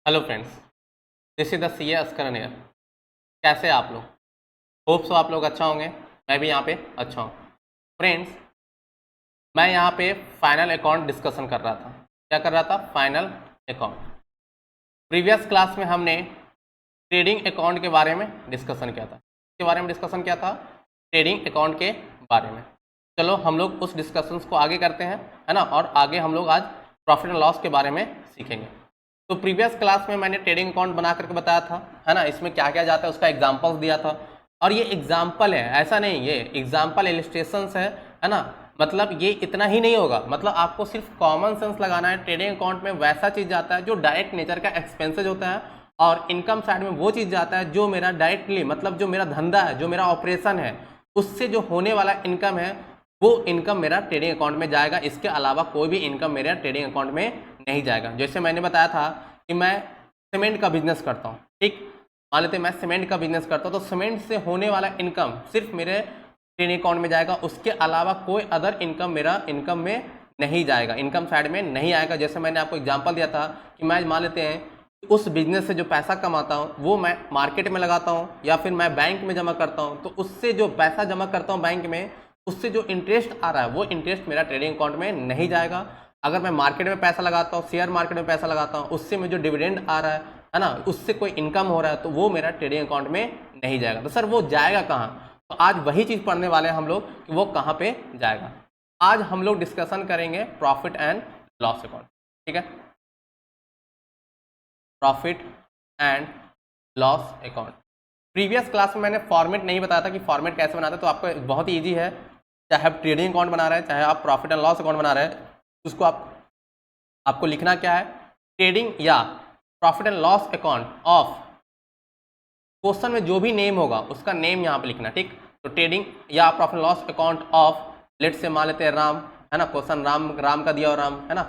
Hello friends, this is the C A अस्कर एयर। कैसे हैं आप लोग? होप सो आप लोग अच्छा होंगे। मैं भी यहाँ पे अच्छा हूँ। फ्रेंड्स, मैं यहाँ पे फाइनल अकाउंट डिस्कशन कर रहा था। क्या कर रहा था? Final account. प्रीवियस क्लास में हमने ट्रेडिंग अकाउंट के बारे में डिस्कशन किया था। इसके बारे में डिस्कशन किया था ट्रेडिंग अकाउंट के बारे में। चलो हम लोग उस डिस्कशंस को आगे करते हैं, है ना। और आगे हम लोग आज प्रॉफिट एंड लॉस के बारे में सीखेंगे। तो प्रीवियस क्लास में मैंने ट्रेडिंग अकाउंट बना करके बताया था, है ना। इसमें क्या क्या जाता है उसका एग्जाम्पल्स दिया था। और ये एग्जाम्पल है, ऐसा नहीं, ये एग्जाम्पल इलिस्ट्रेशंस है ना। मतलब ये इतना ही नहीं होगा, मतलब आपको सिर्फ कॉमन सेंस लगाना है। ट्रेडिंग अकाउंट में वैसा चीज़ जाता है जो डायरेक्ट नेचर का एक्सपेंसेज होता है, और इनकम साइड में वो चीज़ जाता है जो मेरा डायरेक्टली, मतलब जो मेरा धंधा है, जो मेरा ऑपरेशन है, उससे जो होने वाला इनकम है, वो इनकम मेरा ट्रेडिंग अकाउंट में जाएगा। इसके अलावा कोई भी इनकम मेरा ट्रेडिंग अकाउंट में नहीं जाएगा। जैसे मैंने बताया था कि मैं सीमेंट का बिजनेस करता हूँ, ठीक। मान लेते हैं मैं सीमेंट का बिजनेस करता हूँ, तो सीमेंट से होने वाला इनकम सिर्फ मेरे ट्रेडिंग अकाउंट में जाएगा। उसके अलावा कोई अदर इनकम मेरा इनकम में नहीं जाएगा, इनकम साइड में नहीं आएगा। जैसे मैंने आपको एग्जांपल दिया था कि मैं मान लेते हैं उस बिजनेस से जो पैसा कमाता हूँ वो मैं मार्केट में लगाता हूँ, या फिर मैं बैंक में जमा करता हूँ। तो उससे जो पैसा जमा करता हूँ बैंक में, उससे जो इंटरेस्ट आ रहा है वो इंटरेस्ट मेरा ट्रेडिंग अकाउंट में नहीं जाएगा। अगर मैं मार्केट में पैसा लगाता हूँ, शेयर मार्केट में पैसा लगाता हूँ, उससे में जो डिविडेंड आ रहा है ना, उससे कोई इनकम हो रहा है, तो वो मेरा ट्रेडिंग अकाउंट में नहीं जाएगा। तो सर वो जाएगा कहाँ? तो आज वही चीज़ पढ़ने वाले हैं हम लोग कि वो कहाँ पे जाएगा। आज हम लोग डिस्कशन करेंगे प्रॉफिट एंड लॉस अकाउंट, ठीक है। Profit and loss account. Previous class में मैंने फॉर्मेट नहीं बताया था कि फॉर्मेट कैसे बनाते, तो आपको बहुत ही ईजी है। चाहे आप ट्रेडिंग अकाउंट बना रहे हैं, चाहे आप प्रॉफिट एंड लॉस अकाउंट बना रहे हैं, उसको आपको लिखना क्या है? ट्रेडिंग या profit and loss account of, question में जो भी नेम होगा उसका नेम यहाँ पे लिखना, ठीक। तो ट्रेडिंग या profit and loss account of, let say मान लेते हैं राम, है ना। क्वेश्चन राम का दिया और राम, है ना।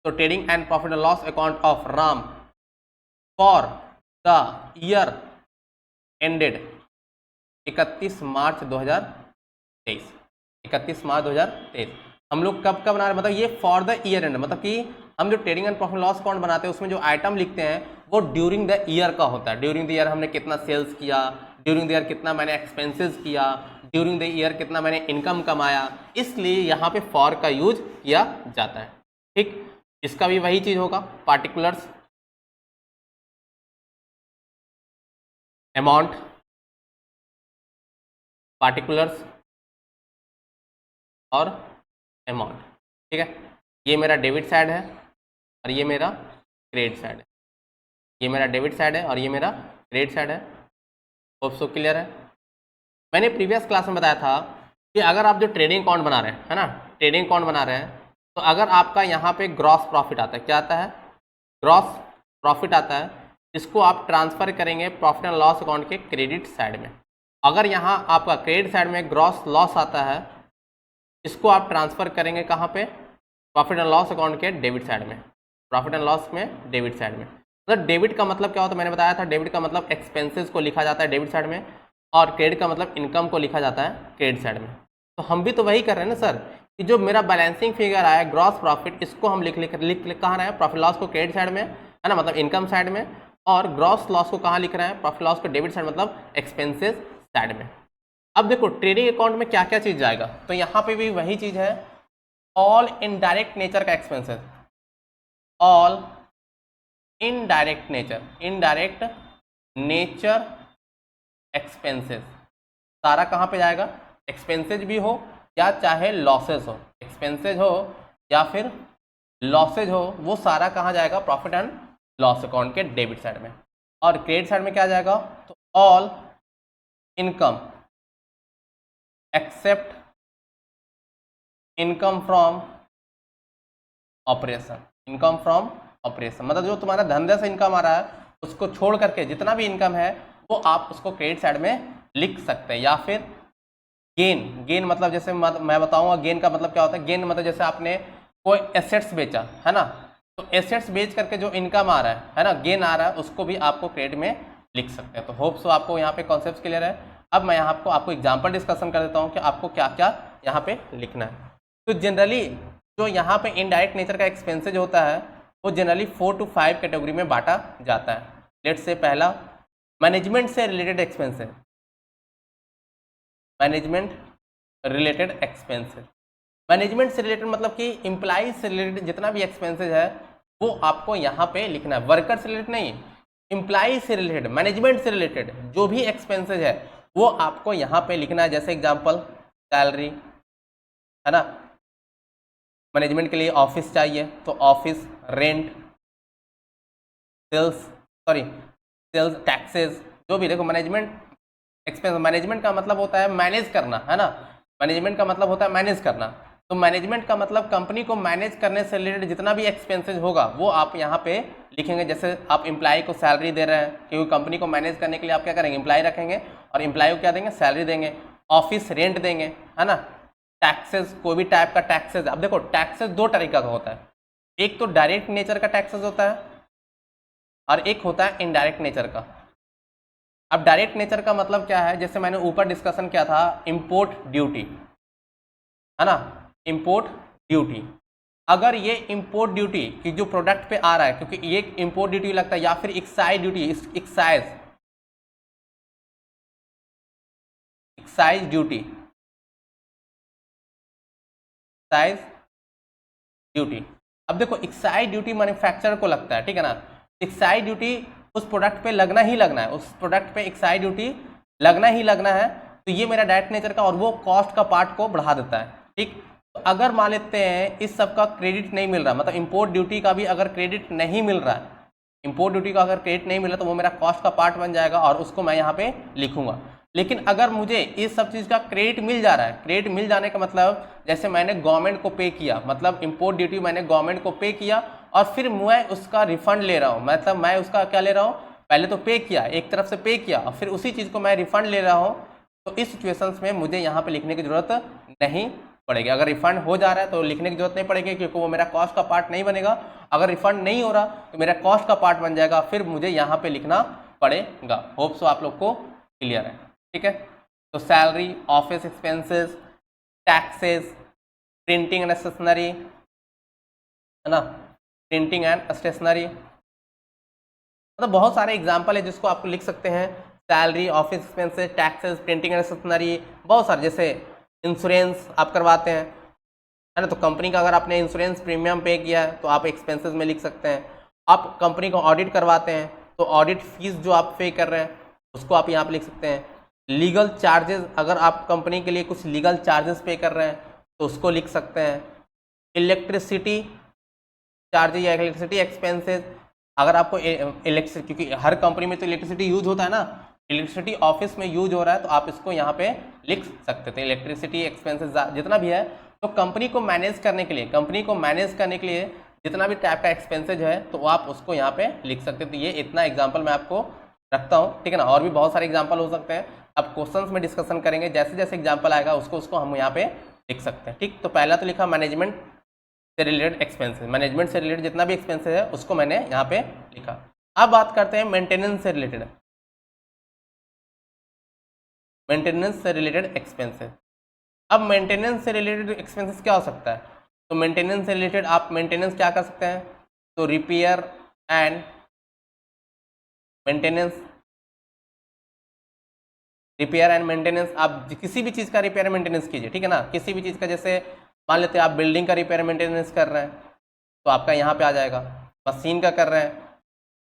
तो trading and profit and loss account of Ram for the year ended 31 मार्च 2023। 31 मार्च 2023 हम लोग कब बना रहे हैं? मतलब ये फॉर द ईयर एंड, मतलब कि हम जो trading and profit loss account बनाते हैं उसमें जो आइटम लिखते हैं वो ड्यूरिंग द ईयर का होता है। ड्यूरिंग द ईयर हमने कितना सेल्स किया, ड्यूरिंग द ईयर कितना मैंने एक्सपेंसेस किया, ड्यूरिंग द ईयर कितना मैंने इनकम कमाया, इसलिए यहाँ पे फॉर का यूज किया जाता है, ठीक। इसका भी वही चीज होगा, पार्टिकुलर्स, अमाउंट, पार्टिकुलर्स और अमाउंट, ठीक है। ये मेरा डेबिट साइड है और ये मेरा क्रेडिट साइड है। ये मेरा डेबिट साइड है और ये मेरा क्रेडिट साइड है। होप सो क्लियर है। मैंने प्रीवियस क्लास में बताया था कि अगर आप जो ट्रेडिंग अकाउंट बना रहे हैं, है ना, ट्रेडिंग अकाउंट बना रहे हैं, तो अगर आपका यहाँ पे ग्रॉस प्रॉफिट आता है, क्या आता है? ग्रॉस प्रॉफिट आता है। इसको आप ट्रांसफर करेंगे प्रॉफिट एंड लॉस अकाउंट के क्रेडिट साइड में। अगर यहाँ आपका क्रेडिट साइड में ग्रॉस लॉस आता है, इसको आप ट्रांसफर करेंगे कहाँ पे? प्रॉफिट एंड लॉस अकाउंट के डेबिट साइड में। प्रॉफिट एंड लॉस में डेबिट साइड में, मतलब डेबिट का मतलब क्या होता है मैंने बताया था। डेबिट का मतलब एक्सपेंसेस को लिखा जाता है डेबिट साइड में, और क्रेडिट का मतलब इनकम को लिखा जाता है क्रेडिट साइड में। तो हम भी तो वही कर रहे हैं ना सर, कि जो मेरा बैलेंसिंग फिगर आया ग्रॉस प्रॉफिट, इसको हम लिख कहाँ रहे हैं? प्रॉफिट लॉस को क्रेडिट साइड में, है ना, मतलब इनकम साइड में, और ग्रॉस लॉस को कहाँ लिख रहे हैं? प्रॉफिट लॉस को डेबिट साइड, मतलब एक्सपेंसेस साइड में। अब देखो ट्रेडिंग अकाउंट में क्या क्या चीज जाएगा, तो यहाँ पे भी वही चीज है, ऑल इनडायरेक्ट नेचर का expenses, all indirect nature expenses, सारा कहाँ पे जाएगा? एक्सपेंसेज भी हो या चाहे लॉसेज हो, एक्सपेंसेज हो या फिर लॉसेज हो, वो सारा कहाँ जाएगा? प्रॉफिट एंड लॉस अकाउंट के डेबिट साइड में। और क्रेडिट साइड में क्या जाएगा? तो all income except income from operation, income from operation, मतलब जो तुम्हारा धंधे से इनकम आ रहा है उसको छोड़ करके जितना भी इनकम है वो आप उसको क्रेडिट साइड में लिख सकते हैं। या फिर गेन मतलब जैसे मैं बताऊंगा गेन का मतलब क्या होता है। गेन मतलब जैसे आपने कोई एसेट्स बेचा, है ना, तो एसेट्स बेच करके जो इनकम आ रहा है ना, गेन आ रहा है, उसको भी आपको क्रेडिट में लिख सकते हैं। तो होप सो आपको यहाँ पे कॉन्सेप्ट क्लियर है। अब मैं यहाँ आपको एग्जाम्पल डिस्कशन कर देता हूँ कि आपको क्या क्या यहाँ पे लिखना है। तो जनरली जो यहाँ पे इनडायरेक्ट नेचर का एक्सपेंसेज होता है वो जनरली 4 to 5 कैटेगरी में बांटा जाता है। लेट्स से पहला मैनेजमेंट से related expenses, management related expenses. Management से रिलेटेड मतलब कि एम्प्लॉय से रिलेटेड जितना भी एक्सपेंसेस है वो आपको यहाँ पे लिखना है। वर्कर से रिलेटेड नहीं, एम्प्लॉय से रिलेटेड, मैनेजमेंट से रिलेटेड जो भी एक्सपेंसेस है वो आपको यहाँ पे लिखना है। जैसे एग्जांपल सैलरी है ना, मैनेजमेंट के लिए ऑफिस चाहिए तो ऑफिस, रेंट, सेल्स टैक्सेस, जो भी। देखो मैनेजमेंट एक्सपेंस, मैनेजमेंट का मतलब होता है मैनेज करना, है ना, मैनेजमेंट का मतलब होता है मैनेज करना। तो मैनेजमेंट का मतलब कंपनी को मैनेज करने से रिलेटेड जितना भी एक्सपेंसेस होगा वो आप यहाँ पे लिखेंगे। जैसे आप एम्प्लॉय को सैलरी दे रहे हैं, क्योंकि कंपनी को मैनेज करने के लिए आप क्या करेंगे, एम्प्लॉय रखेंगे और एम्प्लॉय को क्या देंगे, सैलरी देंगे। ऑफिस रेंट देंगे, है ना। टैक्सेस, कोई भी टाइप का टैक्सेस, अब देखो टैक्सेस दो तरीका का होता है, एक तो डायरेक्ट नेचर का टैक्सेस होता है और एक होता है इनडायरेक्ट नेचर का। अब डायरेक्ट नेचर का मतलब क्या है, जैसे मैंने ऊपर डिस्कशन किया था इंपोर्ट ड्यूटी, है ना, इंपोर्ट ड्यूटी। अगर ये इंपोर्ट ड्यूटी की जो प्रोडक्ट पे आ रहा है, क्योंकि ये इंपोर्ट ड्यूटी लगता है, या फिर excise duty, excise duty, excise duty. अब देखो एक्साइज ड्यूटी मैन्युफैक्चरर को लगता है, ठीक है ना। एक्साइज ड्यूटी उस प्रोडक्ट पे लगना ही लगना है, उस प्रोडक्ट पे एक्साइज ड्यूटी लगना ही लगना है। तो ये मेरा डायरेक्ट नेचर का, और वो कॉस्ट का पार्ट को बढ़ा देता है, ठीक। तो अगर मान लेते हैं इस सब का क्रेडिट नहीं मिल रहा, मतलब इंपोर्ट ड्यूटी का भी अगर क्रेडिट नहीं मिल रहा है, इंपोर्ट ड्यूटी का अगर क्रेडिट नहीं मिल रहा तो वो मेरा कॉस्ट का पार्ट बन जाएगा और उसको मैं यहाँ पे लिखूंगा। लेकिन अगर मुझे इस सब चीज़ का क्रेडिट मिल जा रहा है, क्रेडिट मिल जाने का मतलब जैसे मैंने गवर्नमेंट को पे किया, मतलब इंपोर्ट ड्यूटी मैंने गवर्नमेंट को पे किया और फिर मैं उसका रिफंड ले रहा हूँ, मतलब मैं उसका क्या ले रहा हूँ, पहले तो पे किया, एक तरफ से पे किया और फिर उसी चीज़ को मैं रिफंड ले रहा हूँ। तो इस सिचुएशंस में मुझे यहाँ पे लिखने की जरूरत नहीं पड़ेगी। अगर रिफंड हो जा रहा है तो लिखने की जरूरत नहीं पड़ेगी, क्योंकि वो मेरा कॉस्ट का पार्ट नहीं बनेगा। अगर रिफंड नहीं हो रहा तो मेरा कॉस्ट का पार्ट बन जाएगा, फिर मुझे यहाँ पे लिखना पड़ेगा। होप सो आप लोग को क्लियर है, ठीक है। तो salary, office expenses, taxes, printing and stationery, है ना, प्रिंटिंग एंड स्टेशनरी, मतलब बहुत सारे एग्जाम्पल है जिसको आपको लिख सकते हैं। Salary, office expenses, taxes, printing and stationery, बहुत सारे। जैसे इंश्योरेंस आप करवाते हैं, है ना, तो कंपनी का अगर आपने इंश्योरेंस प्रीमियम पे किया है तो आप एक्सपेंसेस में लिख सकते हैं। आप कंपनी को ऑडिट करवाते हैं तो ऑडिट फीस जो आप पे कर रहे हैं उसको आप यहाँ पे लिख सकते हैं। लीगल चार्जेस, अगर आप कंपनी के लिए कुछ लीगल चार्जेस पे कर रहे हैं तो उसको लिख सकते हैं। इलेक्ट्रिसिटी चार्जेस या इलेक्ट्रिसिटी एक्सपेंसेस, अगर आपको इलेक्ट्रिसिटी, क्योंकि हर कंपनी में तो इलेक्ट्रिसिटी यूज होता है ना, इलेक्ट्रिसिटी ऑफिस में यूज हो रहा है तो आप इसको यहाँ पे लिख सकते थे। इलेक्ट्रिसिटी एक्सपेंसेस जितना भी है, तो कंपनी को मैनेज करने के लिए, जितना भी टाइप का एक्सपेंसेज है तो आप उसको यहाँ पे लिख सकते थे। तो ये इतना एग्जाम्पल मैं आपको रखता हूँ, ठीक है ना। और भी बहुत सारे एग्जाम्पल हो सकते हैं, अब क्वेश्चंस में डिस्कशन करेंगे, जैसे जैसे एग्जाम्पल आएगा उसको हम यहाँ पे लिख सकते हैं, ठीक। तो पहला तो लिखा मैनेजमेंट से रिलेटेड एक्सपेंसेस, मैनेजमेंट से रिलेटेड जितना भी एक्सपेंसेस है उसको मैंने यहाँ पे लिखा। अब बात करते हैं मेंटेनेंस से रिलेटेड, मेंटेनेंस से रिलेटेड एक्सपेंसेस। अब मेंटेनेंस से रिलेटेड एक्सपेंसेस क्या हो सकता है, तो मेंटेनेंस से रिलेटेड आप मेंटेनेंस क्या कर सकते हैं, तो repair and maintenance, repair and maintenance, आप किसी भी चीज़ का रिपेयर मेंटेनेंस कीजिए, ठीक है ना। किसी भी चीज़ का, जैसे मान लेते हैं आप बिल्डिंग का रिपेयर मेंटेनेंस कर रहे हैं तो आपका यहाँ पे आ जाएगा। मशीन का कर रहे हैं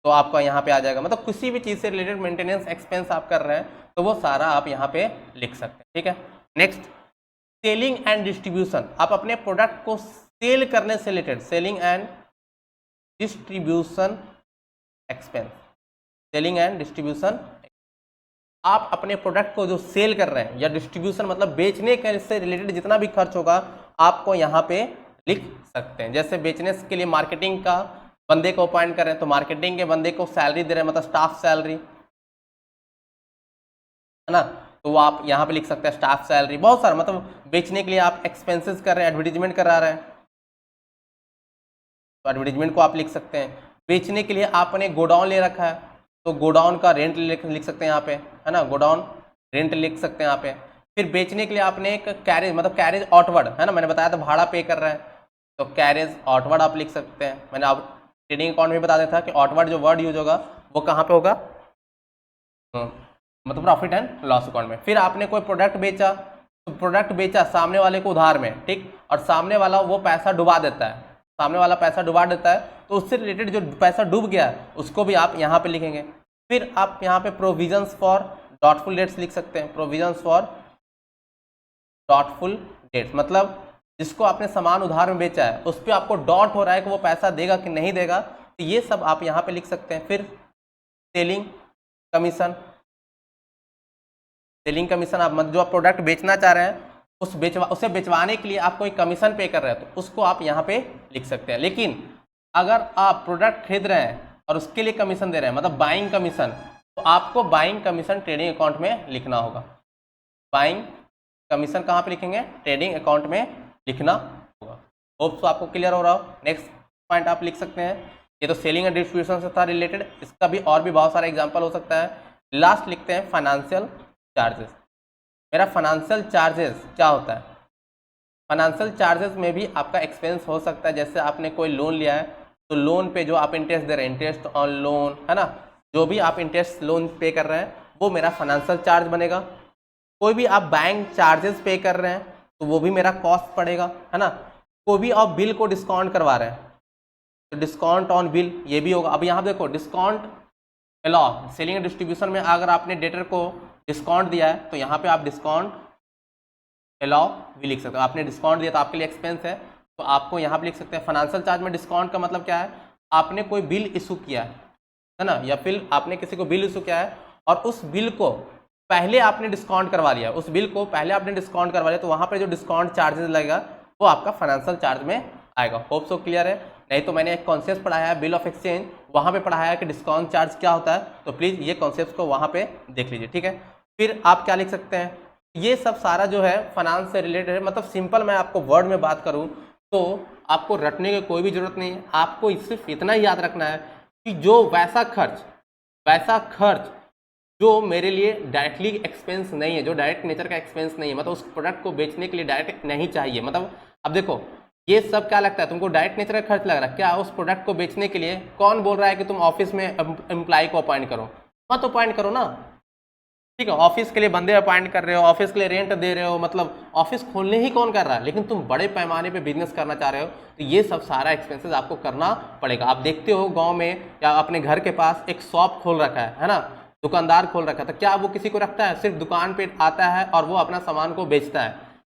तो आपका यहाँ पे आ जाएगा। मतलब किसी भी चीज़ से रिलेटेड मेंटेनेंस एक्सपेंस आप कर रहे हैं तो वो सारा आप यहाँ पे लिख सकते हैं, ठीक है। नेक्स्ट, सेलिंग एंड डिस्ट्रीब्यूशन, आप अपने प्रोडक्ट को सेल करने से related, selling and distribution expense, selling and distribution, आप अपने प्रोडक्ट को जो सेल कर रहे हैं या डिस्ट्रीब्यूशन मतलब बेचने के से रिलेटेड जितना भी खर्च होगा आपको यहाँ पे लिख सकते हैं। जैसे बेचने के लिए मार्केटिंग का बंदे को अपॉइंट कर रहे हैं तो मार्केटिंग के बंदे को सैलरी दे रहे हैं, मतलब स्टाफ सैलरी, है ना, तो वो आप यहाँ पे लिख सकते हैं स्टाफ सैलरी। बहुत सारा, मतलब बेचने के लिए आप एक्सपेंसेस कर रहे हैं, एडवर्टीजमेंट करा रहे हैं तो एडवर्टीजमेंट को आप लिख सकते हैं। बेचने के लिए आपने गोडाउन ले रखा है तो गोडाउन का रेंट लिख सकते हैं यहाँ पे, है ना, गोडाउन रेंट लिख सकते हैं यहाँ पे। फिर बेचने के लिए आपने एक कैरेज, मतलब कैरेज आउटवर्ड, है ना, मैंने बताया था भाड़ा पे कर रहे हैं तो कैरेज आउटवर्ड आप लिख सकते हैं। मैंने अब ट्रेडिंग अकाउंट में बता देता है कि आउटवर्ड जो वर्ड यूज होगा वो कहाँ पे होगा, मतलब प्रॉफिट एंड लॉस अकाउंट में। फिर आपने कोई प्रोडक्ट बेचा, तो प्रोडक्ट बेचा सामने वाले को उधार में, ठीक, और सामने वाला वो पैसा डुबा देता है, सामने वाला पैसा डुबा देता है, तो उससे रिलेटेड जो पैसा डूब गया है उसको भी आप यहाँ पे लिखेंगे। फिर आप यहाँ पे प्रोविजंस फॉर डॉटफुल डेट्स लिख सकते हैं, प्रोविजंस फॉर डॉटफुल डेट्स, मतलब जिसको आपने सामान उधार में बेचा है उस पर आपको डॉट हो रहा है कि वो पैसा देगा कि नहीं देगा, तो ये सब आप यहाँ पे लिख सकते हैं। फिर सेलिंग कमीशन, सेलिंग कमीशन आप मतलब जो आप प्रोडक्ट बेचना चाह रहे हैं उसे बेचवाने के लिए आप कोई कमीशन पे कर रहे हैं तो उसको आप यहाँ पे लिख सकते हैं। लेकिन अगर आप प्रोडक्ट खरीद रहे हैं और उसके लिए कमीशन दे रहे हैं, मतलब बाइंग कमीशन, तो आपको बाइंग कमीशन ट्रेडिंग अकाउंट में लिखना होगा। बाइंग कमीशन कहाँ पे लिखेंगे, ट्रेडिंग अकाउंट में लिखना होगा। होप तो आपको क्लियर हो रहा हो। नेक्स्ट पॉइंट आप लिख सकते हैं, ये तो सेलिंग एंड डिस्ट्रीब्यूशन से था रिलेटेड, इसका भी और भी बहुत सारा एग्जांपल हो सकता है। लास्ट लिखते हैं फाइनेंशियल चार्जेस। मेरा फाइनेंशियल चार्जेस क्या होता है, फाइनेंशियल चार्जेस में भी आपका एक्सपेंस हो सकता है। जैसे आपने कोई लोन लिया है तो लोन पे जो आप इंटरेस्ट दे रहे हैं, इंटरेस्ट ऑन लोन, है ना, जो भी आप इंटरेस्ट लोन पे कर रहे हैं वो मेरा फाइनेंशियल चार्ज बनेगा। कोई भी आप बैंक चार्जेस पे कर रहे हैं तो वो भी मेरा कॉस्ट पड़ेगा, है ना। कोई भी आप बिल को डिस्काउंट करवा रहे हैं तो डिस्काउंट ऑन बिल ये भी होगा। अब यहाँ देखो discount allow, selling and distribution में अगर आपने डेटर को डिस्काउंट दिया है तो यहाँ पे आप डिस्काउंट अलाउ भी लिख सकते हो। आपने डिस्काउंट दिया तो आपके लिए एक्सपेंस है तो आपको यहाँ पे लिख सकते हैं। फाइनेंशियल चार्ज में डिस्काउंट का मतलब क्या है, आपने कोई बिल इशू किया है ना, या फिर आपने किसी को बिल इशू किया है और उस बिल को पहले आपने डिस्काउंट करवा लिया, उस बिल को पहले आपने डिस्काउंट करवा लिया, तो वहाँ पे जो डिस्काउंट चार्जेस लगेगा वो आपका फाइनेंशियल चार्ज में आएगा। होप सो क्लियर है। नहीं तो मैंने एक कॉन्सेप्ट पढ़ाया है बिल ऑफ एक्सचेंज, वहाँ पे पढ़ाया है कि डिस्काउंट चार्ज क्या होता है, तो प्लीज़ ये कॉन्सेप्ट को वहाँ पे देख लीजिए, ठीक है। फिर आप क्या लिख सकते हैं, ये सब सारा जो है फाइनेंस से रिलेटेड है। मतलब सिंपल मैं आपको वर्ड में बात करूँ तो आपको रटने की कोई भी जरूरत नहीं है, आपको सिर्फ इतना ही याद रखना है कि जो वैसा खर्च जो मेरे लिए डायरेक्टली एक्सपेंस नहीं है, जो डायरेक्ट नेचर का एक्सपेंस नहीं है, मतलब उस प्रोडक्ट को बेचने के लिए डायरेक्ट नहीं चाहिए। मतलब अब देखो ये सब क्या लगता है तुमको, डायरेक्ट नेचर का खर्च लग रहा है क्या, उस प्रोडक्ट को बेचने के लिए कौन बोल रहा है कि तुम ऑफिस में एम्प्लॉय को अपॉइंट करो, मत अपॉइंट करो ना, ठीक है। ऑफिस के लिए बंदे अपॉइंट कर रहे हो, ऑफिस के लिए रेंट दे रहे हो, मतलब ऑफिस खोलने ही कौन कर रहा है, लेकिन तुम बड़े पैमाने पे बिजनेस करना चाह रहे हो तो ये सब सारा एक्सपेंसेस आपको करना पड़ेगा। आप देखते हो गांव में या अपने घर के पास एक शॉप खोल रखा है ना, दुकानदार खोल रखा है, तो क्या वो किसी को रखता है, सिर्फ दुकान पे आता है और वो अपना सामान को बेचता है,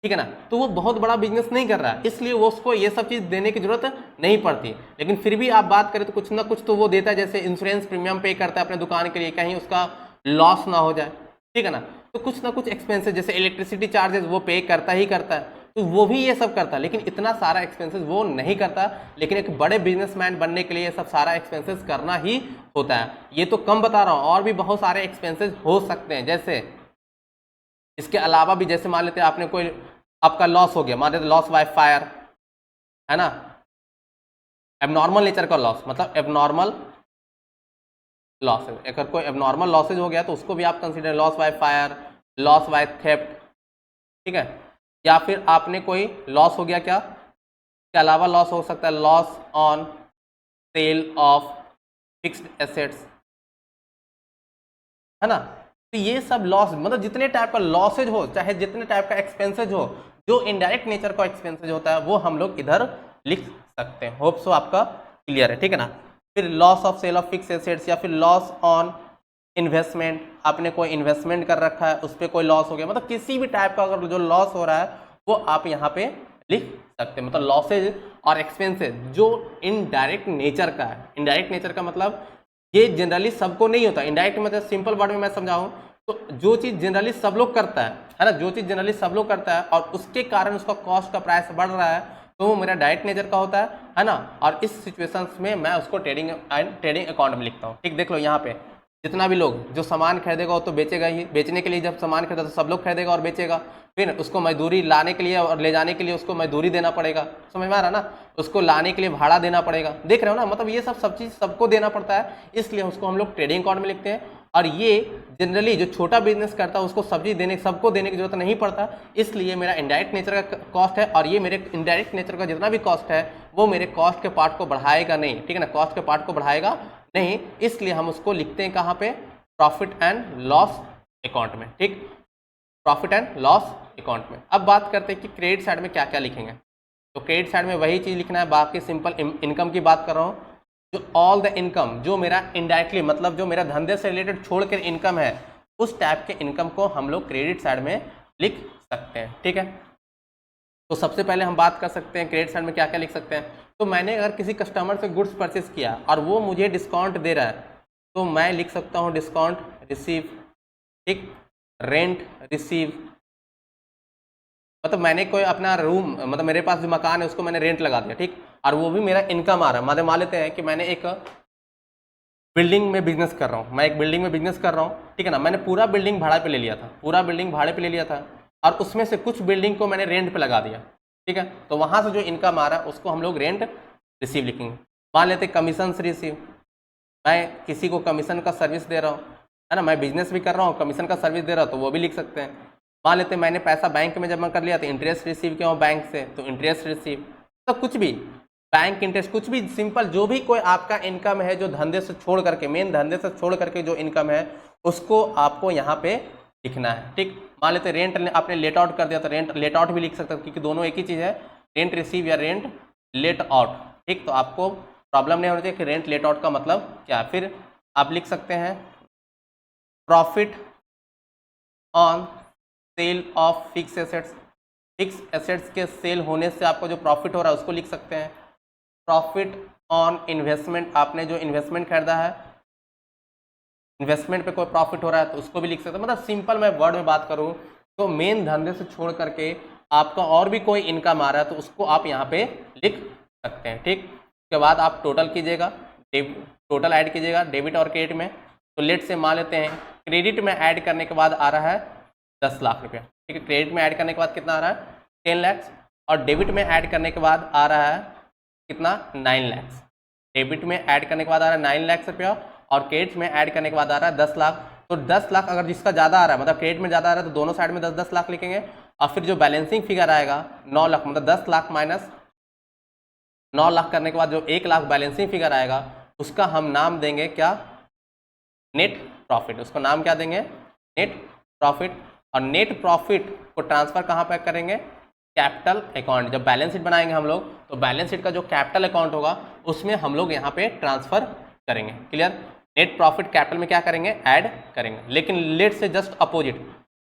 ठीक है ना, तो वो बहुत बड़ा बिजनेस नहीं कर रहा है, इसलिए वो उसको ये सब चीज़ देने की जरूरत नहीं पड़ती। लेकिन फिर भी आप बात करें तो कुछ ना कुछ तो वो देता है, जैसे इंश्योरेंस प्रीमियम पे करता है अपने दुकान के लिए, कहीं उसका लॉस ना हो जाए, ठीक है ना, तो कुछ ना कुछ एक्सपेंसेस जैसे इलेक्ट्रिसिटी चार्जेस वो पे करता ही करता है, तो वो भी ये सब करता है, लेकिन इतना सारा एक्सपेंसेस वो नहीं करता। लेकिन एक बड़े बिजनेसमैन बनने के लिए ये सब सारा एक्सपेंसेस करना ही होता है। ये तो कम बता रहा हूँ, और भी बहुत सारे एक्सपेंसेस हो सकते हैं। जैसे इसके अलावा भी, जैसे मान लेते हैं आपने कोई आपका लॉस हो गया, मान लेते लॉस बाय फायर, है ना, एबनॉर्मल नेचर का लॉस, मतलब एबनॉर्मल लॉस, अगर कोई एबनॉर्मल लॉसेज हो गया तो उसको भी आप consider, loss by fire, loss by theft, ठीक है। या फिर आपने कोई लॉस हो गया, क्या के अलावा लॉस हो सकता है loss on sale of fixed assets, है ना। तो ये सब लॉस, मतलब जितने टाइप का लॉसेज हो, चाहे जितने टाइप का एक्सपेंसेज हो, जो इनडायरेक्ट नेचर का एक्सपेंसेज होता है वो हम लोग इधर लिख सकते हैं। होप सो आपका क्लियर है, ठीक है ना। फिर loss of sale of fix assets, या फिर लॉस ऑन इन्वेस्टमेंट, आपने कोई इन्वेस्टमेंट कर रखा है उस पर कोई लॉस हो गया, मतलब किसी भी टाइप का अगर जो लॉस हो रहा है वो आप यहाँ पे लिख सकते हैं। मतलब लॉसेज और एक्सपेंसेज जो इनडायरेक्ट नेचर का है, इनडायरेक्ट नेचर का मतलब ये जनरली सबको नहीं होता। इनडायरेक्ट मतलब सिंपल वर्ड में मैं समझाऊं तो जो चीज़ जनरली सब लोग करता है ना, जो चीज़ जनरली सब लोग करता है और उसके कारण उसका कॉस्ट का प्राइस बढ़ रहा है, तो वो मेरा डायरेक्ट नेचर का होता है ना। और इस सिचुएशंस में मैं उसको ट्रेडिंग अकाउंट में लिखता हूँ, ठीक। देख लो यहाँ पे जितना भी लोग जो सामान खरीदेगा वो तो बेचेगा ही, बेचने के लिए जब सामान खरीदा तो सब लोग खरीदेगा और बेचेगा, फिर उसको मजदूरी लाने के लिए और ले जाने के लिए उसको मजदूरी देना पड़ेगा, समझ में आ रहा ना, उसको लाने के लिए भाड़ा देना पड़ेगा, देख रहे हो ना, मतलब ये सब चीज़ सबको देना पड़ता है, इसलिए उसको हम लोग ट्रेडिंग अकाउंट में लिखते हैं। और ये जनरली जो छोटा बिजनेस करता है उसको सब्जी देने सबको देने की जरूरत नहीं पड़ता, इसलिए मेरा इनडायरेक्ट नेचर का कॉस्ट है और ये मेरे इनडायरेक्ट नेचर का जितना भी कॉस्ट है वो मेरे कॉस्ट के पार्ट को बढ़ाएगा नहीं, ठीक है ना, कॉस्ट के पार्ट को बढ़ाएगा नहीं, इसलिए हम उसको लिखते हैं कहाँ पे, प्रॉफिट एंड लॉस अकाउंट में, ठीक, प्रॉफिट एंड लॉस अकाउंट में। अब बात करते हैं कि क्रेडिट साइड में क्या क्या लिखेंगे। तो क्रेडिट साइड में वही चीज़ लिखना है, बाकी सिंपल इनकम की बात कर रहा हूँ, जो ऑल द इनकम जो मेरा इनडायरेक्टली मतलब जो मेरा धंधे से रिलेटेड छोड़कर इनकम है उस टाइप के इनकम को हम लोग क्रेडिट साइड में लिख सकते हैं, ठीक है। तो सबसे पहले हम बात कर सकते हैं क्रेडिट साइड में क्या क्या लिख सकते हैं। तो मैंने अगर किसी कस्टमर से गुड्स परचेस किया और वो मुझे डिस्काउंट दे रहा है तो मैं लिख सकता हूँ डिस्काउंट रिसीव, ठीक, रेंट रिसीव, मतलब मैंने कोई अपना रूम मतलब मेरे पास जो मकान है उसको मैंने रेंट लगा दिया, ठीक, और वो भी मेरा इनकम आ रहा है। मतलब मान लेते हैं कि मैंने एक बिल्डिंग में बिजनेस कर रहा हूँ, मैं एक बिल्डिंग में बिजनेस कर रहा हूँ, ठीक है ना, मैंने पूरा बिल्डिंग भाड़े पे ले लिया था, पूरा बिल्डिंग भाड़े पे ले लिया था और उसमें से कुछ बिल्डिंग को मैंने रेंट पे लगा दिया, ठीक है, तो वहाँ से जो इनकम आ रहा है उसको हम लोग रेंट रिसीव लिखेंगे। मान लेते कमीशन रिसीव, मैं किसी को कमीशन का सर्विस दे रहा हूँ, है ना, मैं बिजनेस भी कर रहा हूँ, कमीशन का सर्विस दे रहा हूँ, तो वो भी लिख सकते हैं। मान लेते मैंने पैसा बैंक में जमा कर लिया तो इंटरेस्ट रिसीव किया हूँ बैंक से, तो इंटरेस्ट रिसीव, तो कुछ भी बैंक इंटरेस्ट, कुछ भी सिंपल जो भी कोई आपका इनकम है जो धंधे से छोड़ करके, मेन धंधे से छोड़ करके जो इनकम है उसको आपको यहाँ पे लिखना है, ठीक। मान लेते रेंट आपने लेट आउट कर दिया तो रेंट लेट आउट भी लिख सकते हो क्योंकि दोनों एक ही चीज़ है, रेंट रिसीव या रेंट लेट आउट, ठीक। तो आपको प्रॉब्लम नहीं होनी चाहिए कि रेंट लेट आउट का मतलब क्या। फिर आप लिख सकते हैं profit on sale of fix assets, fix assets के सेल होने से आपको जो प्रॉफिट हो रहा है उसको लिख सकते हैं। प्रॉफिट ऑन इन्वेस्टमेंट, आपने जो इन्वेस्टमेंट खरीदा है, इन्वेस्टमेंट पे कोई प्रॉफिट हो रहा है तो उसको भी लिख सकते हैं। मतलब सिंपल मैं वर्ड में बात करूं तो मेन धंधे से छोड़ करके आपका और भी कोई इनकम आ रहा है तो उसको आप यहाँ पे लिख सकते हैं, ठीक। उसके बाद आप टोटल कीजिएगा, टोटल ऐड कीजिएगा डेबिट और क्रेडिट में। तो लेट से मान लेते हैं क्रेडिट में ऐड करने के बाद आ रहा है 10 लाख रुपया, ठीक है, क्रेडिट में ऐड करने के बाद कितना आ रहा है 10 लाख और डेबिट में ऐड करने के बाद आ रहा है कितना 9 लाख, डेबिट में ऐड करने के बाद आ रहा है 9 लाख रुपया और क्रेडिट में ऐड करने के बाद आ रहा है 10 लाख। तो 10 लाख अगर जिसका ज़्यादा आ रहा है मतलब क्रेडिट में ज़्यादा आ रहा है तो दोनों साइड में 10-10 लाख लिखेंगे और फिर जो बैलेंसिंग फिगर आएगा 9 लाख, मतलब 10 लाख माइनस 9 लाख करने के बाद जो 1 लाख बैलेंसिंग फिगर आएगा उसका हम नाम देंगे क्या, नेट प्रॉफिट। उसको नाम क्या देंगे, नेट प्रॉफिट। और नेट प्रॉफिट को ट्रांसफर कहाँ पर करेंगे, कैपिटल अकाउंट। जब बैलेंस शीट बनाएंगे हम लोग तो बैलेंस शीट का जो कैपिटल अकाउंट होगा उसमें हम लोग यहाँ पे ट्रांसफर करेंगे, क्लियर। नेट प्रॉफिट कैपिटल में क्या करेंगे, ऐड करेंगे। लेकिन लेट से जस्ट अपोजिट,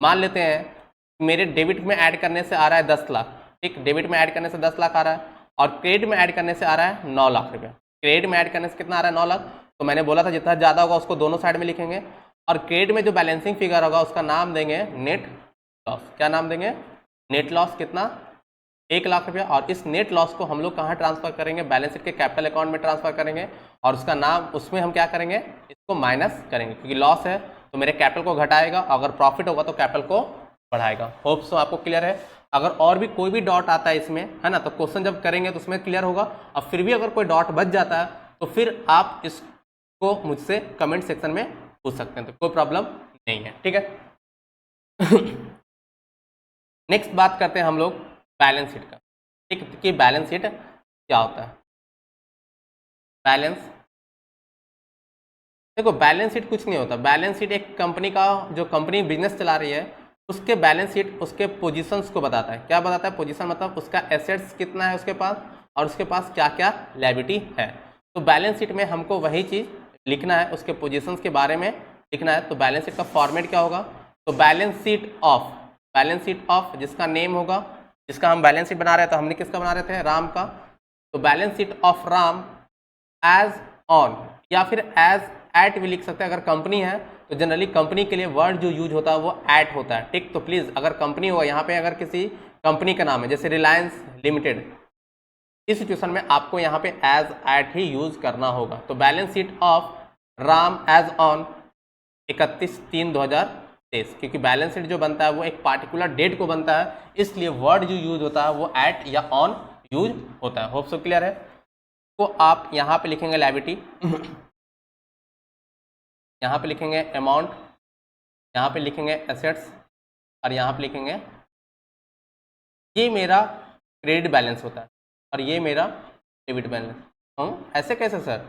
मान लेते हैं मेरे डेबिट में ऐड करने से आ रहा है 10 लाख, ठीक, डेबिट में ऐड करने से 10 लाख आ रहा है और क्रेडिट में ऐड करने से आ रहा है 9 लाख रुपया। क्रेडिट में ऐड करने से कितना आ रहा है 9 लाख, तो मैंने बोला था जितना ज़्यादा होगा उसको दोनों साइड में लिखेंगे और क्रेडिट में जो बैलेंसिंग फिगर होगा उसका नाम देंगे नेट लॉस। क्या नाम देंगे, नेट लॉस। कितना, 1 लाख रुपया। और इस नेट लॉस को हम लोग कहाँ ट्रांसफर करेंगे, बैलेंस शीट के कैपिटल अकाउंट में ट्रांसफर करेंगे और उसका नाम, उसमें हम क्या करेंगे, इसको माइनस करेंगे क्योंकि लॉस है तो मेरे कैपिटल को घटाएगा, अगर प्रॉफिट होगा तो कैपिटल को बढ़ाएगा। होप सो आपको क्लियर है। अगर और भी कोई भी डॉट आता है इसमें, है ना, तो क्वेश्चन जब करेंगे तो उसमें क्लियर होगा। और फिर भी अगर कोई डॉट बच जाता है तो फिर आप इसको मुझसे कमेंट सेक्शन में पूछ सकते हैं, तो कोई प्रॉब्लम नहीं है, ठीक है। नेक्स्ट बात करते हैं हम लोग बैलेंस शीट का, ठीक, कि बैलेंस शीट क्या होता है। बैलेंस, देखो बैलेंस शीट कुछ नहीं होता। बैलेंस शीट एक कंपनी का, जो कंपनी बिजनेस चला रही है उसके बैलेंस शीट उसके पोजीशंस को बताता है। क्या बताता है, पोजीशन मतलब उसका एसेट्स कितना है उसके पास और उसके पास क्या क्या लायबिलिटी है। तो बैलेंस शीट में हमको वही चीज़ लिखना है, उसके पोजीशंस के बारे में लिखना है। तो बैलेंस शीट का फॉर्मेट क्या होगा, तो बैलेंस शीट ऑफ जिसका नेम होगा, जिसका हम बैलेंस शीट बना रहे थे, हमने किसका बना रहे थे, राम का। तो balance sheet of Ram as on या फिर एज एट भी लिख सकते हैं। अगर कंपनी है तो जनरली कंपनी के लिए वर्ड जो यूज होता है वो एट होता है, ठीक। तो प्लीज़ अगर कंपनी होगा, यहाँ पे अगर किसी कंपनी का नाम है जैसे रिलायंस लिमिटेड, इस सिचुएशन में आपको यहाँ पे एज एट ही यूज करना होगा। तो balance sheet of Ram as on 31/3/2023, क्योंकि बैलेंस शीट जो बनता है वो एक पार्टिकुलर डेट को बनता है, इसलिए वर्ड जो यूज होता है वो एट या ऑन यूज होता है। होप सो क्लियर है। तो आप यहाँ पे लिखेंगे लायबिलिटी यहाँ पे लिखेंगे अमाउंट, यहाँ पे लिखेंगे एसेट्स और यहाँ पे लिखेंगे, ये मेरा क्रेडिट बैलेंस होता है और ये मेरा डेबिट बैलेंस। ऐसे कैसे सर,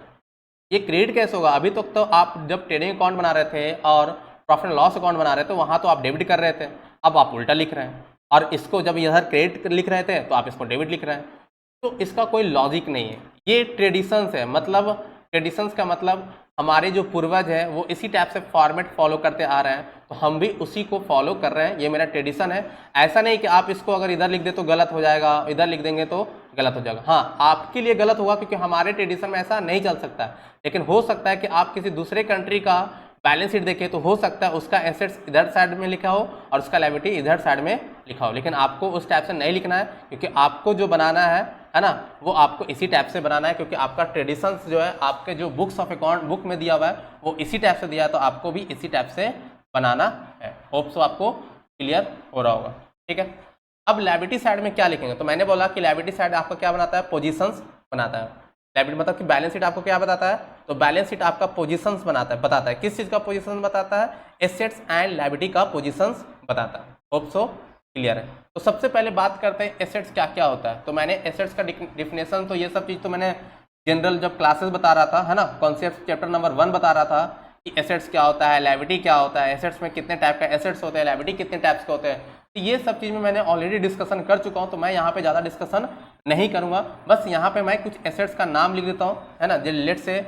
ये क्रेडिट कैसे होगा? अभी तक तो आप जब ट्रेडिंग अकाउंट बना रहे थे और प्रॉफिट एंड लॉस अकाउंट बना रहे थे वहाँ तो आप डेबिट कर रहे थे, अब आप उल्टा लिख रहे हैं और इसको जब इधर क्रेडिट लिख रहे थे तो आप इसको डेबिट लिख रहे हैं। तो इसका कोई लॉजिक नहीं है, ये ट्रेडिशंस है। मतलब ट्रेडिशंस का मतलब हमारे जो पूर्वज है वो इसी टाइप से फॉर्मेट फॉलो करते आ रहे हैं, तो हम भी उसी को फॉलो कर रहे हैं। ये मेरा ट्रेडिशन है। ऐसा नहीं कि आप इसको अगर इधर लिख दे तो गलत हो जाएगा, इधर लिख देंगे तो गलत हो जाएगा। हाँ, आपके लिए गलत होगा क्योंकि हमारे ट्रेडिशन में ऐसा नहीं चल सकता है, लेकिन हो सकता है कि आप किसी दूसरे कंट्री का बैलेंस शीट देखें तो हो सकता है उसका एसेट्स इधर साइड में लिखा हो और उसका लायबिलिटी इधर साइड में लिखा हो, लेकिन आपको उस टाइप से नहीं लिखना है क्योंकि आपको जो बनाना है ना, वो आपको इसी टाइप से बनाना है क्योंकि आपका ट्रेडिशंस जो है आपके जो बुक्स ऑफ अकाउंट बुक में दिया हुआ है वो इसी टाइप से दिया है, तो आपको भी इसी टाइप से बनाना है। होप सो आपको क्लियर हो रहा होगा। ठीक है, अब लायबिलिटी साइड में क्या लिखेंगे? तो मैंने बोला कि लायबिलिटी साइड आपका क्या बनाता है? पोजीशंस बनाता है। लायबिलिटी मतलब कि बैलेंस शीट आपको क्या बताता है? तो बैलेंस शीट आपका पोजीशंस बताता है। किस चीज़ का पोजीशन बताता है? एसेट्स एंड लायबिलिटी का पोजीशंस बताता है। होप सो क्लियर है। तो सबसे पहले बात करते हैं एसेट्स क्या क्या होता है। तो मैंने एसेट्स का डिफिनेशन, तो ये सब चीज़ तो मैंने जनरल जब क्लासेस बता रहा था, है ना, कॉन्सेप्ट चैप्टर नंबर 1 बता रहा था कि एसेट्स क्या होता है, लायबिलिटी क्या होता है, एसेट्स में कितने टाइप का एसेट्स होते हैं, लायबिलिटी कितने टाइप्स के होते हैं। तो ये सब चीज़ में मैंने ऑलरेडी डिस्कशन कर चुका हूँ, तो मैं यहाँ पे ज़्यादा डिस्कशन नहीं करूँगा। बस यहाँ पे मैं कुछ एसेट्स का नाम लिख देता हूँ, है ना। लेट से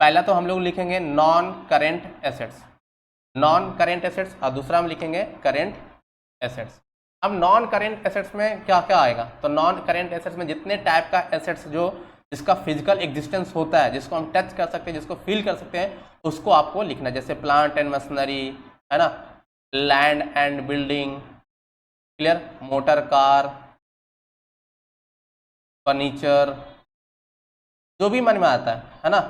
पहला तो हम लोग लिखेंगे non current assets, non current assets, और दूसरा हम लिखेंगे करेंट एसेट्स। अब नॉन करेंट एसेट्स में क्या क्या आएगा? तो नॉन करेंट एसेट्स में जितने टाइप का एसेट्स जो जिसका फिजिकल एग्जिस्टेंस होता है, जिसको हम टच कर सकते हैं, जिसको फील कर सकते हैं, उसको आपको लिखना है। जैसे प्लांट एंड मशीनरी, है ना, land and building, clear, motor car, furniture, जो भी मन में आता है ना।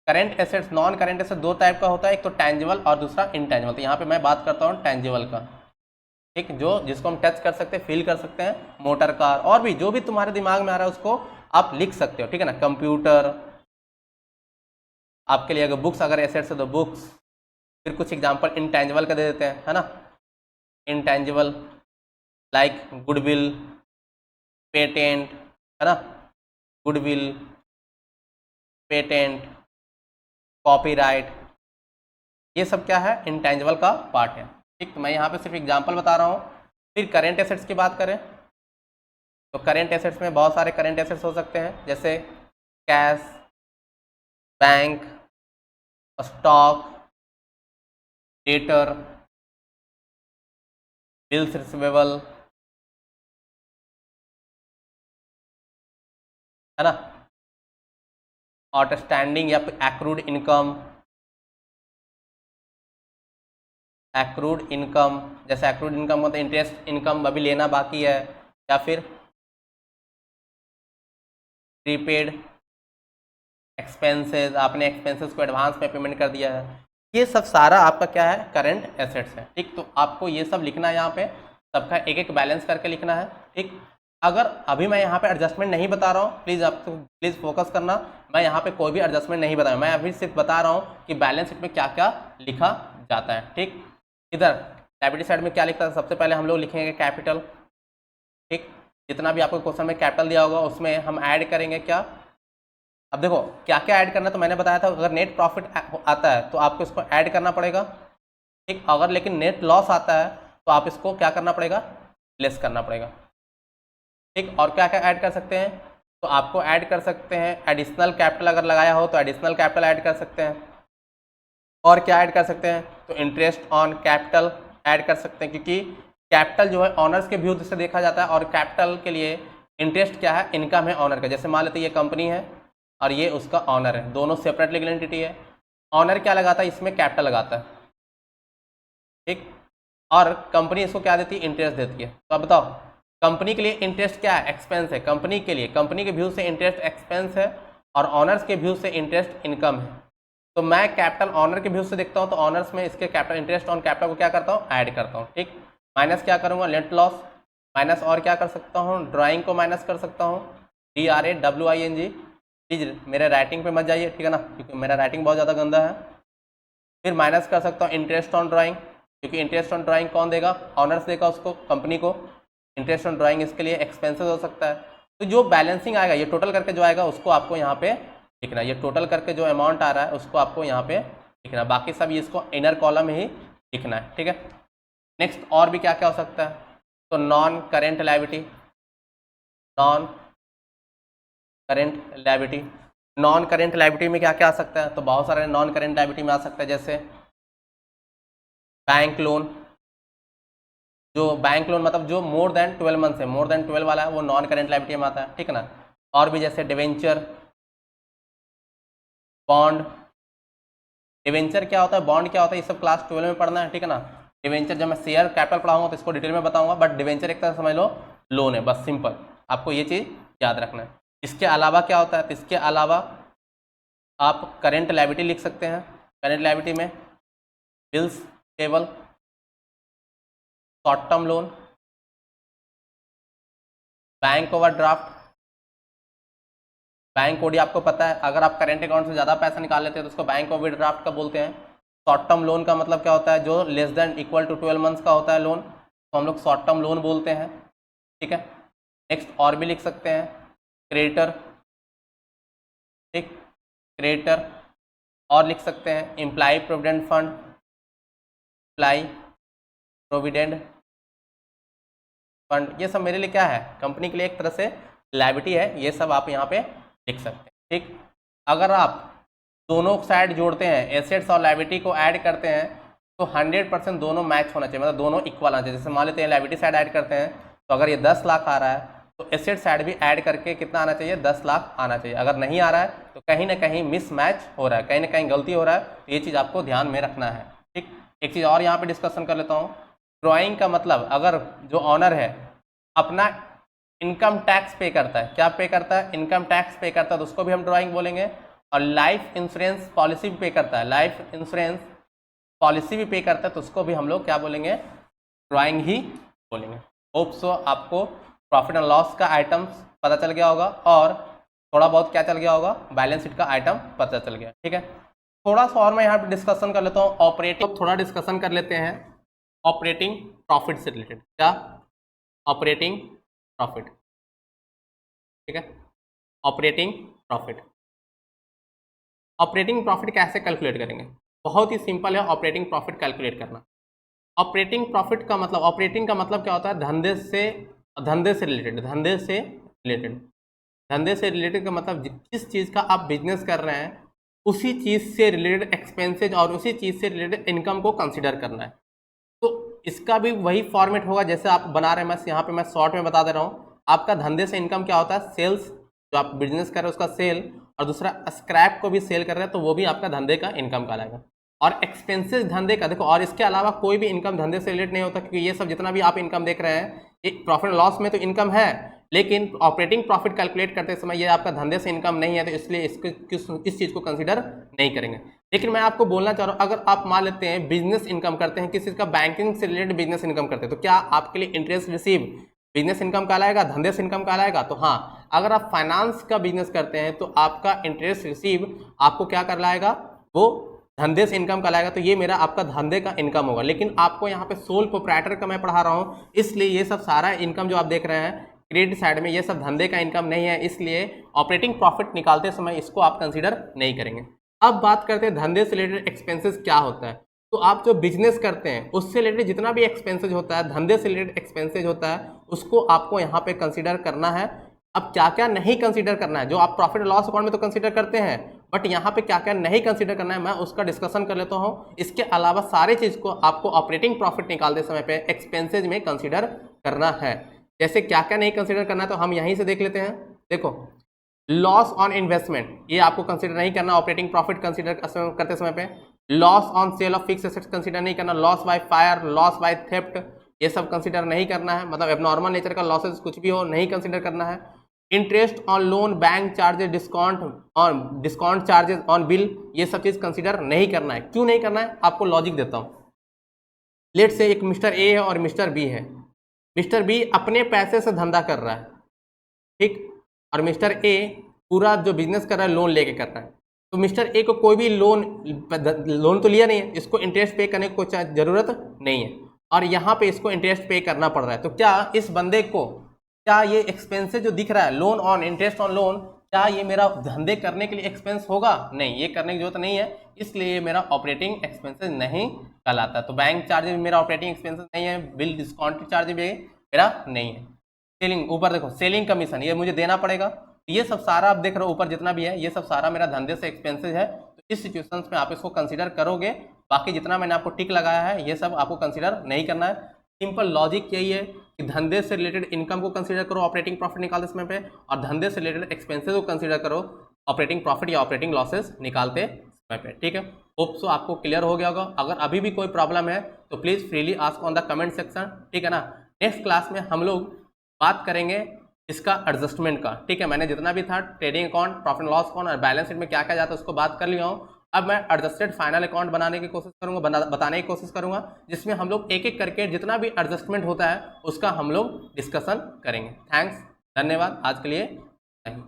Current assets, non current assets दो टाइप का होता है, एक तो टैंजिबल और दूसरा इनटैंजिबल। तो यहाँ पे मैं बात करता हूँ टैंजिबल का, ठीक, जो जिसको हम टच कर सकते हैं, फील कर सकते हैं, मोटर कार, और भी जो भी तुम्हारे दिमाग में आ रहा है उसको आप लिख सकते हो, ठीक है ना। कंप्यूटर आपके लिए, अगर बुक्स अगर एसेट्स है तो बुक्स। फिर कुछ एग्जांपल इनटैंजिबल का दे देते हैं, है ना। इनटैंजिबल लाइक गुडविल, पेटेंट, है ना, गुडविल, पेटेंट, कॉपीराइट, ये सब क्या है? इनटैंजिबल का पार्ट है, ठीक। तो मैं यहाँ पे सिर्फ एग्जांपल बता रहा हूँ। फिर करेंट एसेट्स की बात करें तो करेंट एसेट्स में बहुत सारे करेंट एसेट्स हो सकते हैं, जैसे cash, bank, stock, debtor, bills receivable, है ना, आउटस्टैंडिंग या फिर एक्रूड इनकम, एक्रूड इनकम, जैसे एक्रूड इनकम मतलब इंटरेस्ट इनकम अभी लेना बाकी है, या फिर प्रीपेड एक्सपेंसेस, आपने एक्सपेंसेस को एडवांस में पेमेंट कर दिया है। ये सब सारा आपका क्या है? करंट एसेट्स है, ठीक। तो आपको ये सब लिखना है, यहाँ पे सबका एक एक बैलेंस करके लिखना है, ठीक। अगर अभी मैं यहाँ पे एडजस्टमेंट नहीं बता रहा हूँ, प्लीज़ आपको प्लीज़ फोकस करना, मैं यहाँ पे कोई भी एडजस्टमेंट नहीं बता रहा हूँ, मैं अभी सिर्फ बता रहा हूँ कि बैलेंस शीट में क्या क्या लिखा जाता है, ठीक। इधर लायबिलिटी साइड में क्या लिखता है? सबसे पहले हम लोग लिखेंगे कैपिटल, ठीक। जितना भी आपको क्वेश्चन में कैपिटल दिया होगा उसमें हम ऐड करेंगे क्या? अब देखो क्या क्या ऐड करना है, तो मैंने बताया था अगर नेट प्रॉफिट आता है तो आपको इसको ऐड करना पड़ेगा, ठीक। अगर लेकिन नेट लॉस आता है तो आप इसको क्या करना पड़ेगा? लेस करना पड़ेगा, ठीक। और क्या क्या ऐड कर सकते हैं? तो आपको ऐड कर सकते हैं एडिशनल कैपिटल, अगर लगाया हो तो एडिशनल कैपिटल ऐड कर सकते हैं। और क्या ऐड कर सकते हैं? तो इंटरेस्ट ऑन कैपिटल ऐड कर सकते हैं, क्योंकि कैपिटल जो है ऑनर्स के व्यू से देखा जाता है, और कैपिटल के लिए इंटरेस्ट क्या है? इनकम है ऑनर का। जैसे मान लेते ये कंपनी है और ये उसका ऑनर है, दोनों सेपरेट लीगल एंटिटी है। ऑनर क्या लगाता है? इसमें कैपिटल लगाता है, ठीक। और कंपनी इसको क्या देती है? इंटरेस्ट देती है। तो अब बताओ कंपनी के लिए इंटरेस्ट क्या है? एक्सपेंस है। कंपनी के लिए, कंपनी के व्यू से इंटरेस्ट एक्सपेंस है और ऑनर्स के व्यू से इंटरेस्ट इनकम है। तो मैं कैपिटल ऑनर के व्यू से देखता हूँ तो ऑनर्स में इसके कैपिटल इंटरेस्ट ऑन कैपिटल को क्या करता हूँ? ऐड करता हूँ, ठीक। माइनस क्या करूँगा? नेट लॉस माइनस, और क्या कर सकता हूँ? ड्राइंग को माइनस कर सकता हूँ, DRAWING। प्लीज़ मेरे राइटिंग पे मत जाइए, ठीक है ना, क्योंकि मेरा राइटिंग बहुत ज़्यादा गंदा है। फिर माइनस कर सकता हूँ इंटरेस्ट ऑन ड्राइंग, क्योंकि इंटरेस्ट ऑन ड्राइंग कौन देगा, ऑनर्स देगा उसको, कंपनी को। इंटरेस्ट ऑन ड्राइंग इसके लिए एक्सपेंसेस हो सकता है। तो जो बैलेंसिंग आएगा, ये टोटल करके जो आएगा उसको आपको यहाँ पे लिखना, ये टोटल करके जो अमाउंट आ रहा है उसको आपको यहाँ पे लिखना, बाकी सब ये इसको इनर कॉलम ही लिखना है, ठीक है। नेक्स्ट और भी क्या क्या हो सकता है, तो non current liability, non current liability, non current liability में क्या क्या आ सकता है, तो बहुत सारे नॉन करेंट लायबिलिटी में आ सकता है, जैसे बैंक लोन, जो बैंक लोन मतलब जो मोर देन 12 मंथ है, मोर देन 12 वाला है वो नॉन करेंट लायबिलिटी में आता है, ठीक है ना। और भी जैसे डिवेंचर, बॉन्ड, डिवेंचर क्या होता है, बॉन्ड क्या होता है, ये सब क्लास 12 में पढ़ना है, ठीक है ना। डिवेंचर जब मैं शेयर कैपिटल पढ़ाऊंगा तो इसको डिटेल में बताऊंगा, बट डिवेंचर एक तरह समझ लो लोन है, बस सिंपल, आपको ये चीज़ याद रखना है। इसके अलावा क्या होता है, तो इसके अलावा आप करेंट लायबिलिटी लिख सकते हैं। करेंट लायबिलिटी में bills payable, short term loan, bank overdraft, bank OD आपको पता है, अगर आप करेंट अकाउंट से ज़्यादा पैसा निकाल लेते हैं तो उसको बैंक ओवरड्राफ्ट का बोलते हैं। शॉर्ट टर्म लोन का मतलब क्या होता है, जो less than equal to 12 months का होता है लोन, तो हम लोग शॉर्ट टर्म लोन बोलते हैं, ठीक है। नेक्स्ट और भी लिख सकते हैं क्रेडिटर, ठीक, क्रेडिटर, और लिख सकते हैं employ provident fund, employ provident fund, ये सब मेरे लिए क्या है, कंपनी के लिए एक तरह से लायबिलिटी है, ये सब आप यहाँ पे लिख सकते हैं, ठीक। अगर आप दोनों साइड जोड़ते हैं, एसेट्स और लायबिलिटी को ऐड करते हैं, तो 100% दोनों मैच होना चाहिए, मतलब दोनों इक्वल आना चाहिए। जैसे मान लेते हैं लायबिलिटी साइड ऐड करते हैं, तो अगर ये 10 लाख आ रहा है तो एसेट साइड भी ऐड करके कितना आना चाहिए, 10 लाख आना चाहिए। अगर नहीं आ रहा है तो कहीं ना कहीं मिसमैच हो रहा है, कहीं ना कहीं गलती हो रहा है, तो ये चीज़ आपको ध्यान में रखना है, ठीक। एक चीज़ और यहाँ पे डिस्कशन कर लेता हूँ, ड्राइंग का मतलब, अगर जो ऑनर है अपना इनकम टैक्स पे करता है, क्या पे करता है, इनकम टैक्स पे करता है, तो उसको भी हम ड्राइंग बोलेंगे। और लाइफ इंश्योरेंस पॉलिसी भी पे करता है, लाइफ इंश्योरेंस पॉलिसी भी पे करता है, तो उसको भी हम लोग क्या बोलेंगे, ड्राइंग ही बोलेंगे। होप सो आपको प्रॉफिट एंड लॉस का आइटम्स पता चल गया होगा, और थोड़ा बहुत क्या चल गया होगा, बैलेंस शीट का आइटम पता चल गया, ठीक है। थोड़ा सा और मैं यहाँ पे डिस्कशन कर लेता हूँ ऑपरेटिंग, थोड़ा डिस्कशन कर लेते हैं ऑपरेटिंग प्रॉफिट से रिलेटेड, क्या, ऑपरेटिंग प्रॉफिट, ठीक है। ऑपरेटिंग प्रॉफिट, ऑपरेटिंग प्रॉफिट कैसे कैलकुलेट करेंगे, बहुत ही सिंपल है ऑपरेटिंग प्रॉफिट कैलकुलेट करना। ऑपरेटिंग प्रॉफिट का मतलब, ऑपरेटिंग का मतलब क्या होता है, धंधे से रिलेटेड, धंधे से रिलेटेड, धंधे से रिलेटेड का मतलब जिस चीज़ का आप बिजनेस कर रहे हैं उसी चीज़ से रिलेटेड एक्सपेंसेज और उसी चीज़ से रिलेटेड इनकम को कंसिडर करना है। तो इसका भी वही फॉर्मेट होगा जैसे आप बना रहे हैं, मैं यहाँ पे मैं शॉर्ट में बता दे रहा हूँ। आपका धंधे से इनकम क्या होता है, सेल्स, जो आप बिजनेस कर रहे हैं उसका सेल, और दूसरा स्क्रैप को भी सेल कर रहे हैं तो वो भी आपका धंधे का इनकम कहलाएगा। और एक्सपेंसेस धंधे का देखो, और इसके अलावा कोई भी इनकम धंधे से रिलेटेड नहीं होता, क्योंकि ये सब जितना भी आप इनकम देख रहे हैं ये प्रॉफिट लॉस में तो इनकम है, लेकिन ऑपरेटिंग प्रॉफिट कैलकुलेट करते समय ये आपका धंधे से इनकम नहीं है, तो इसलिए इस चीज़ को कंसिडर नहीं करेंगे। लेकिन मैं आपको बोलना चाह रहा हूँ, अगर आप मान लेते हैं बिजनेस इनकम करते हैं, किसी चीज़ का बैंकिंग से रिलेटेड बिजनेस इनकम करते हैं, तो क्या आपके लिए इंटरेस्ट रिसीव बिजनेस इनकम कहलाएगा, धंधे से इनकम कहलाएगा? तो हाँ, अगर आप फाइनेंस का बिजनेस करते हैं तो आपका इंटरेस्ट रिसीव आपको क्या कहलाएगा, वो धंधे से इनकम कहलाएगा। तो ये मेरा आपका धंधे का इनकम होगा। लेकिन आपको यहाँ पे सोल प्रोप्राइटर का मैं पढ़ा रहा हूँ, इसलिए ये सब सारा इनकम जो आप देख रहे हैं क्रेडिट साइड में, ये सब धंधे का इनकम नहीं है, इसलिए ऑपरेटिंग प्रॉफिट निकालते समय इसको आप कंसीडर नहीं करेंगे। अब बात करते हैं धंधे से रिलेटेड एक्सपेंसेस क्या होता है। तो आप जो बिजनेस करते हैं उससे रिलेटेड जितना भी एक्सपेंसेज होता है, धंधे से रिलेटेड एक्सपेंसेज होता है, उसको आपको यहाँ पे कंसीडर करना है। अब क्या क्या नहीं कंसीडर करना है, जो आप प्रॉफिट लॉस अकाउंट में तो कंसीडर करते हैं, बट यहाँ पे क्या क्या नहीं कंसीडर करना है मैं उसका डिस्कशन कर लेता हूँ। इसके अलावा सारे चीज़ को आपको ऑपरेटिंग प्रॉफिट निकालते समय पे एक्सपेंसेज में कंसीडर करना है। जैसे क्या क्या नहीं कंसीडर करना है तो हम यहीं से देख लेते हैं। देखो, लॉस ऑन इन्वेस्टमेंट ये आपको कंसीडर नहीं करना ऑपरेटिंग प्रॉफिट कंसीडर करते समय पे। Loss on sale of fix assets consider नहीं करना। Loss by fire, loss by theft, ये सब कंसीडर नहीं करना है, मतलब एबनॉर्मल नेचर का लॉसेस कुछ भी हो नहीं कंसीडर करना है। Interest on loan, bank charges, discount charges on bill, ये सब चीज कंसीडर नहीं करना है। क्यों नहीं करना है, आपको लॉजिक देता हूँ। लेट से एक मिस्टर ए है और मिस्टर बी है। मिस्टर बी अपने पैसे से धंधा कर रहा है, ठीक, और मिस्टर ए पूरा जो बिजनेस कर रहा है लोन लेके कर रहा है। तो मिस्टर ए को कोई भी लोन तो लिया नहीं है, इसको इंटरेस्ट पे करने की कोई ज़रूरत नहीं है, और यहाँ पे इसको इंटरेस्ट पे करना पड़ रहा है। तो क्या इस बंदे को, क्या ये एक्सपेंसेस जो दिख रहा है, loan on interest on loan, क्या ये मेरा धंधे करने के लिए एक्सपेंस होगा? नहीं, ये करने की जरूरत नहीं है, इसलिए ये मेरा ऑपरेटिंग एक्सपेंसेस नहीं कहलाता। तो बैंक चार्जेस भी मेरा ऑपरेटिंग एक्सपेंसेस नहीं है, बिल डिस्काउंट चार्ज भी मेरा नहीं है। सेलिंग, ऊपर देखो सेलिंग कमीशन, ये मुझे देना पड़ेगा। ये सब सारा आप देख रहे हो ऊपर जितना भी है, ये सब सारा मेरा धंधे से एक्सपेंसेस है। तो इस सिचुएशंस में आप इसको कंसीडर करोगे, बाकी जितना मैंने आपको टिक लगाया है ये सब आपको कंसीडर नहीं करना है। सिंपल लॉजिक यही है कि धंधे से रिलेटेड इनकम को कंसीडर करो ऑपरेटिंग प्रॉफिट निकालते समय पे, और धंधे से रिलेटेड एक्सपेंसेस को कंसीडर करो ऑपरेटिंग प्रॉफिट या ऑपरेटिंग लॉसेस निकालते समय पे। ठीक है, होप सो आपको क्लियर हो गया होगा। अगर अभी भी कोई प्रॉब्लम है तो please freely ask on the comment section, ठीक है ना। नेक्स्ट क्लास में हम लोग बात करेंगे इसका एडजस्टमेंट का। ठीक है, मैंने जितना भी था trading account, profit loss account और बैलेंस शीट में क्या क्या जाता है उसको बात कर लिया हूँ। अब मैं एडजस्टेड फाइनल अकाउंट बनाने की कोशिश करूंगा, बताने की कोशिश करूंगा, जिसमें हम लोग एक एक करके जितना भी एडजस्टमेंट होता है उसका हम लोग डिस्कशन करेंगे। थैंक्स, धन्यवाद, आज के लिए नहीं।